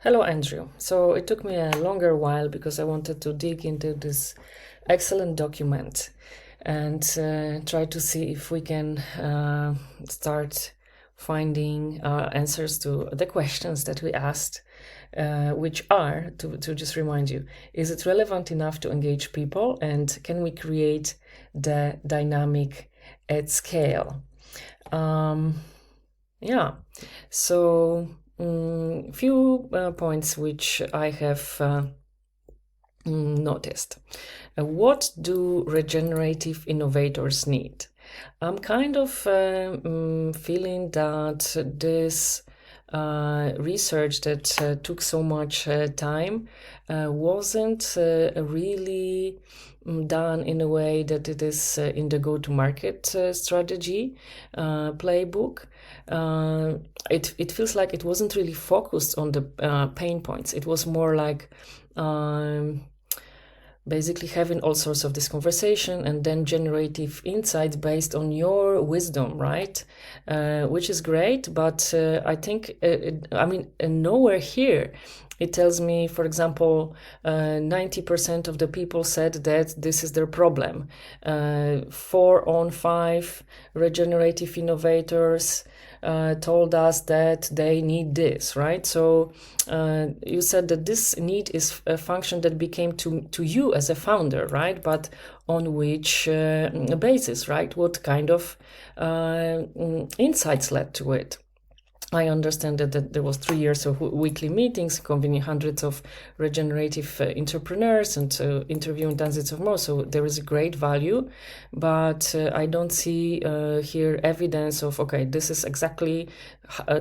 Hello, Andrew. So it took me a longer while because I wanted to dig into this excellent document and try to see if we can start finding answers to the questions that we asked, which are, to just remind you, is it relevant enough to engage people, and can we create the dynamic at scale? Um, yeah, so few points which I have noticed. What do regenerative innovators need? I'm kind of feeling that this research that took so much time wasn't really done in a way that it is in the go-to-market strategy playbook. It feels like it wasn't really focused on the pain points. It was more like basically having all sorts of this conversation and then generative insights based on your wisdom, right? Which is great, but I think, nowhere here it tells me, for example, 90% of the people said that this is their problem. 4 on 5 regenerative innovators told us that they need this, right? So you said that this need is a function that became to you as a founder, right? But on which basis, right? What kind of insights led to it? I understand that there was 3 years of weekly meetings, convening hundreds of regenerative entrepreneurs and interviewing dozens of more. So there is a great value, but I don't see here evidence of, okay, this is exactly,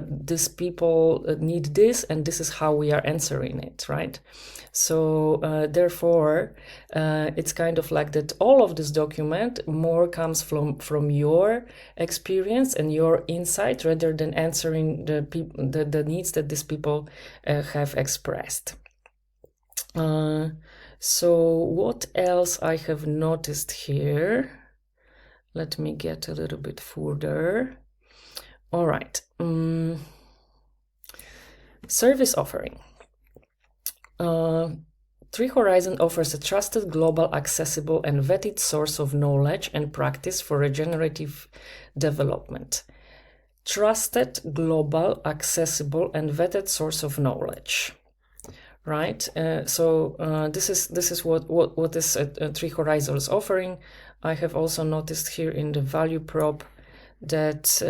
these people need this and this is how we are answering it, right? So therefore, it's kind of like that all of this document more comes from your experience and your insight rather than answering the needs that these people have expressed. So what else I have noticed here? Let me get a little bit further. All right. Service offering. Three Horizon offers a trusted, global, accessible, and vetted source of knowledge and practice for regenerative development. Trusted, global, accessible, and vetted source of knowledge. Right. This is what this Three Horizons offering. I have also noticed here in the value prop that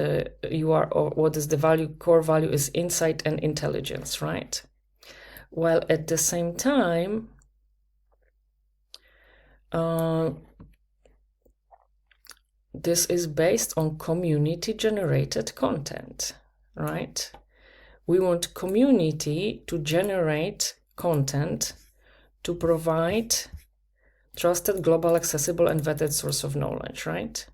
what is the value, core value is insight and intelligence, right? While at the same time, this is based on community generated content, right? We want community to generate content to provide trusted, global, accessible, and vetted source of knowledge, right?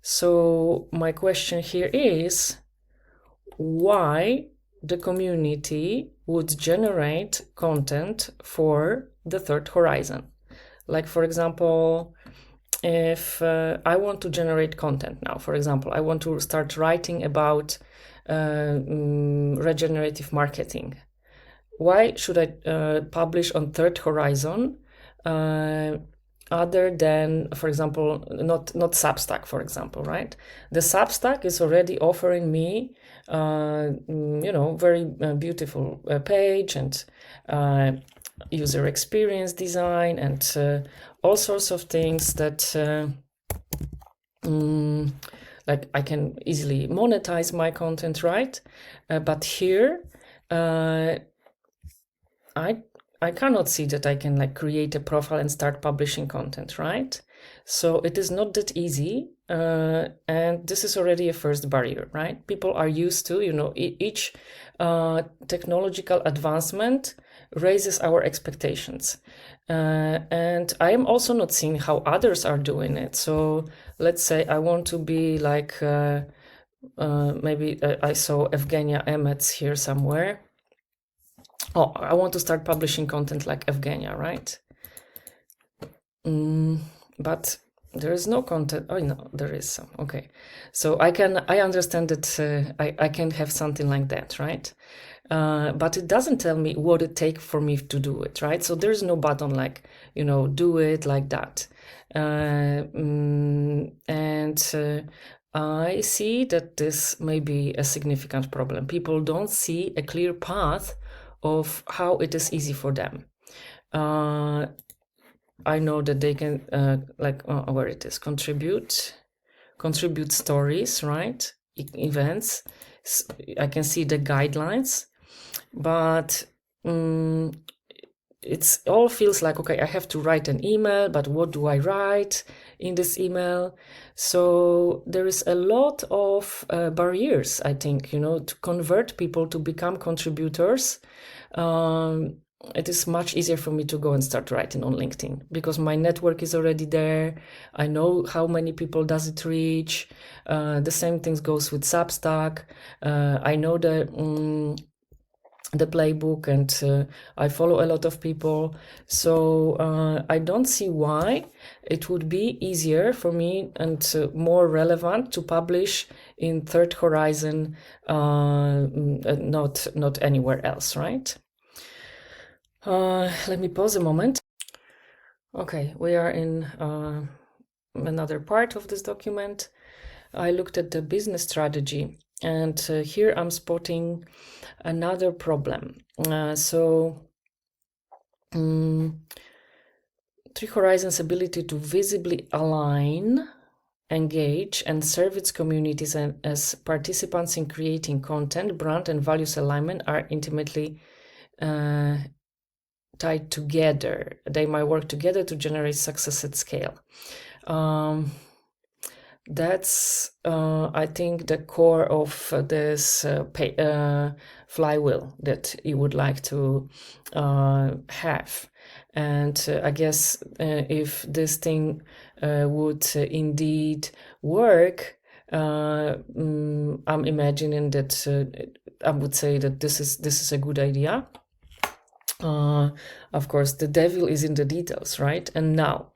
So my question here is why the community would generate content for the third horizon. Like, for example, if I want to generate content now, for example, I want to start writing about regenerative marketing. Why should I publish on third horizon other than, for example, not Substack, for example, right? The Substack is already offering me, very beautiful page and user experience design and all sorts of things that like I can easily monetize my content, right? But here, I cannot see that I can like create a profile and start publishing content, right? So it is not that easy, and this is already a first barrier, right? People are used to, each technological advancement raises our expectations, and I am also not seeing how others are doing it. So let's say I want to be like maybe I saw Evgenia Emets here somewhere. Oh, I want to start publishing content like Evgenia, right? But there is no content. Oh no, there is some. Okay, so I understand that I can have something like that, right? but it doesn't tell me what it takes for me to do it, right? So there's no button like, do it like that. I see that this may be a significant problem. People don't see a clear path of how it is easy for them. I know that they can, where it is, contribute stories, right? Events. I can see the guidelines, but it's all feels like, okay, I have to write an email, but what do I write in this email? So there is a lot of barriers, I think, to convert people to become contributors. It is much easier for me to go and start writing on LinkedIn because my network is already there. I know how many people does it reach. The same thing goes with Substack. I know the playbook, and I follow a lot of people. So I don't see why it would be easier for me and more relevant to publish in Third Horizon, not anywhere else, right? Let me pause a moment. Okay, we are in another part of this document. I looked at the business strategy, and here I'm spotting another problem. Three Horizons' ability to visibly align, engage, and serve its communities as participants in creating content, brand, and values alignment are intimately tied together. They might work together to generate success at scale. That's, I think, the core of this flywheel that you would like to have. And I guess if this thing would indeed work, I'm imagining that I would say that this is a good idea. Of course, the devil is in the details, right? And now,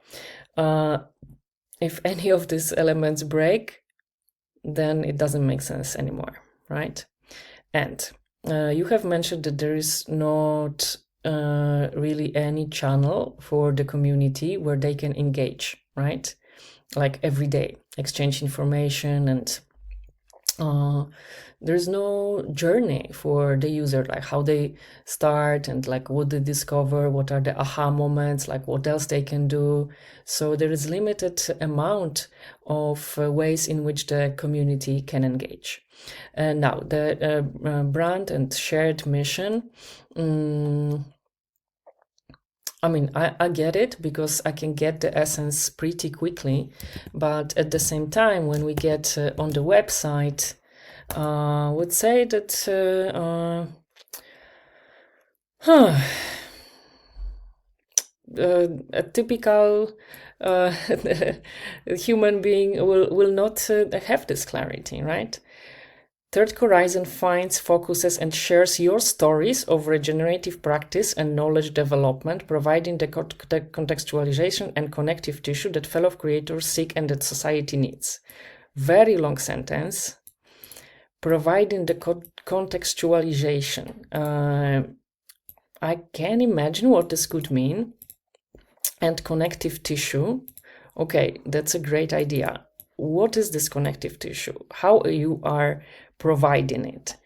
if any of these elements break, then it doesn't make sense anymore, right? And you have mentioned that there is not really any channel for the community where they can engage, right? Like every day, exchange information, and there's no journey for the user, like how they start and like what they discover, what are the aha moments, like what else they can do. So there is limited amount of ways in which the community can engage. Now the brand and shared mission. I mean, I get it because I can get the essence pretty quickly, but at the same time, when we get on the website, I would say that a typical human being will not have this clarity, right? Third Horizon finds, focuses, and shares your stories of regenerative practice and knowledge development, providing the contextualization and connective tissue that fellow creators seek and that society needs. Very long sentence. Providing the contextualization. I can imagine what this could mean. And connective tissue. Okay, that's a great idea. What is this connective tissue? How you are providing it?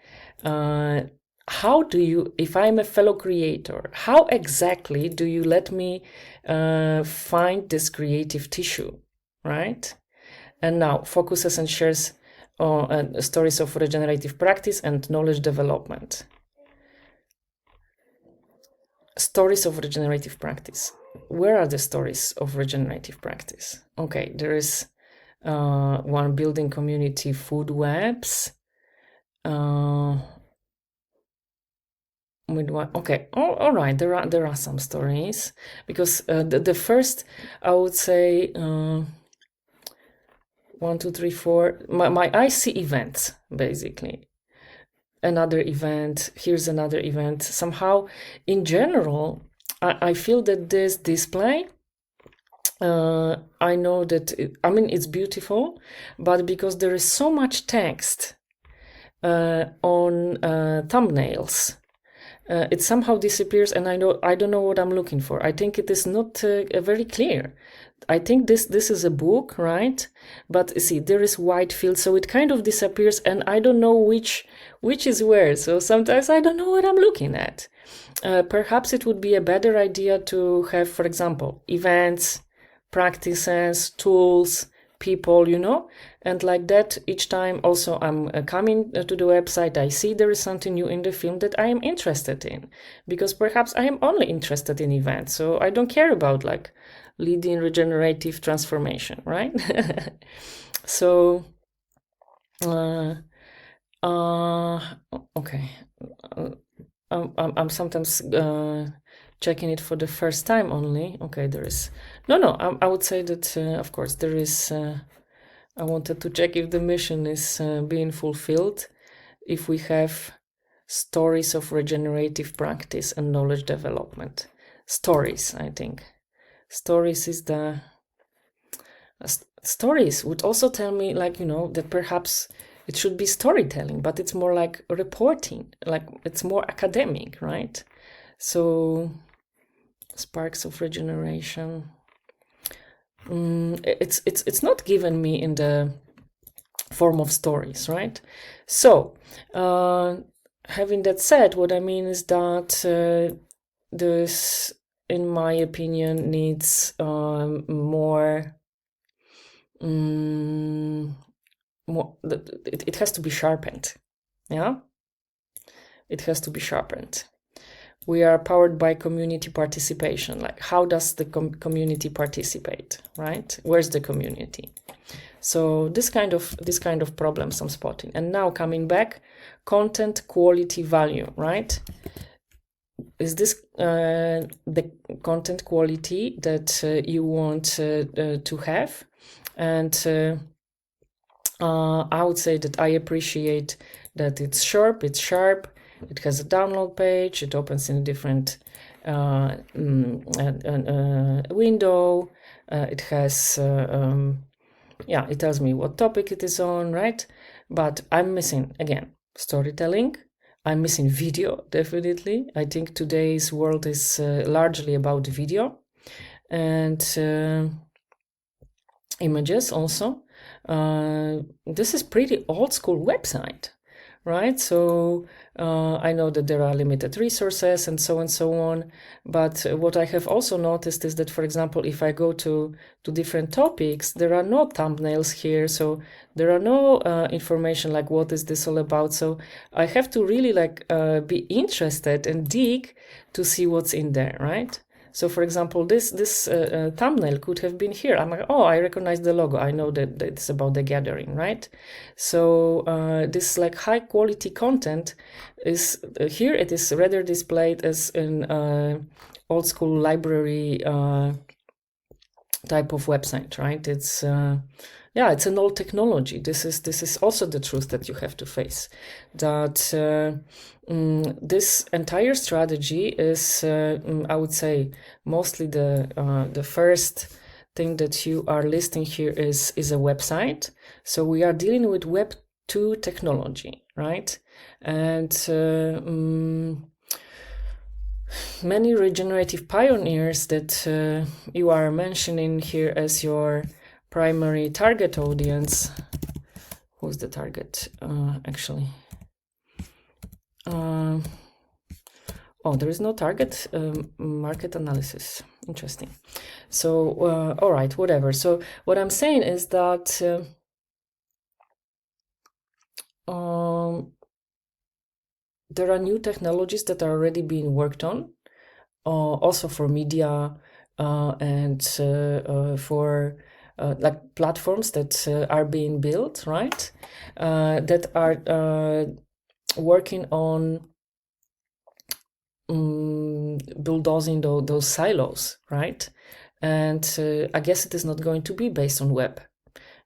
How do you, if I'm a fellow creator, how exactly do you let me find this creative tissue, right? And now focuses and shares stories of regenerative practice and knowledge development. Stories of regenerative practice. Where are the stories of regenerative practice? Okay, there is one building community food webs. With one, okay, all right. There are some stories because the first, I would say, 1, 2, 3, 4. My IC events basically. Another event. Here's another event. Somehow, in general, I feel that this display. I know that it's beautiful, but because there is so much text, on thumbnails. It somehow disappears, and I don't know what I'm looking for. I think it is not very clear. I think this is a book, right? But see, there is white field, so it kind of disappears, and I don't know which is where. So sometimes I don't know what I'm looking at. Perhaps it would be a better idea to have, for example, events, practices, tools, people, and like that each time. Also, I'm coming to the website, I see there is something new in the film that I am interested in, because perhaps I am only interested in events, so I don't care about like leading regenerative transformation, right? So okay, I'm sometimes checking it for the first time only. Okay, there is no. I would say that of course there is. I wanted to check if the mission is being fulfilled, if we have stories of regenerative practice and knowledge development. Stories, I think. Stories is the... Stories would also tell me, like, that perhaps it should be storytelling, but it's more like reporting, like it's more academic, right? So, sparks of regeneration... it's not given me in the form of stories, right? So, having that said, what I mean is that this, in my opinion, needs more. It has to be sharpened. Yeah, it has to be sharpened. We are powered by community participation. Like, how does the community participate, right? Where's the community? So this kind of problems I'm spotting. And now coming back, content, quality, value, right? Is this the content quality that you want to have? And I would say that I appreciate that it's sharp. It has a download page. It opens in a different window. It has, it tells me what topic it is on, right? But I'm missing, again, storytelling. I'm missing video, definitely. I think today's world is largely about video and images also. This is pretty old school website, right? So I know that there are limited resources and so on, but what I have also noticed is that, for example, if I go to different topics, there are no thumbnails here, so there are no information like what is this all about. So I have to really be interested and dig to see what's in there, right? So, for example, this thumbnail could have been here. I'm like, oh, I recognize the logo. I know that it's about the gathering, right? So this high quality content is here. It is rather displayed as an old school library type of website, right? It's it's an old technology. This is also the truth that you have to face. That this entire strategy is, I would say, mostly the first thing that you are listing here is a website. So we are dealing with Web 2 technology, right? And many regenerative pioneers that you are mentioning here as your primary target audience. Who's the target actually? There is no target market analysis. Interesting. So all right, whatever. So what I'm saying is that there are new technologies that are already being worked on, also for media and for platforms that are being built, right? That are working on bulldozing those silos, right? And I guess it is not going to be based on web,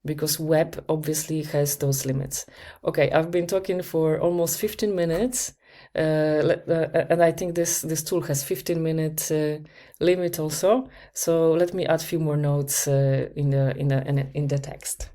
because web obviously has those limits. Okay, I've been talking for almost 15 minutes, and I think this tool has 15-minute limit also. So let me add a few more notes in the text.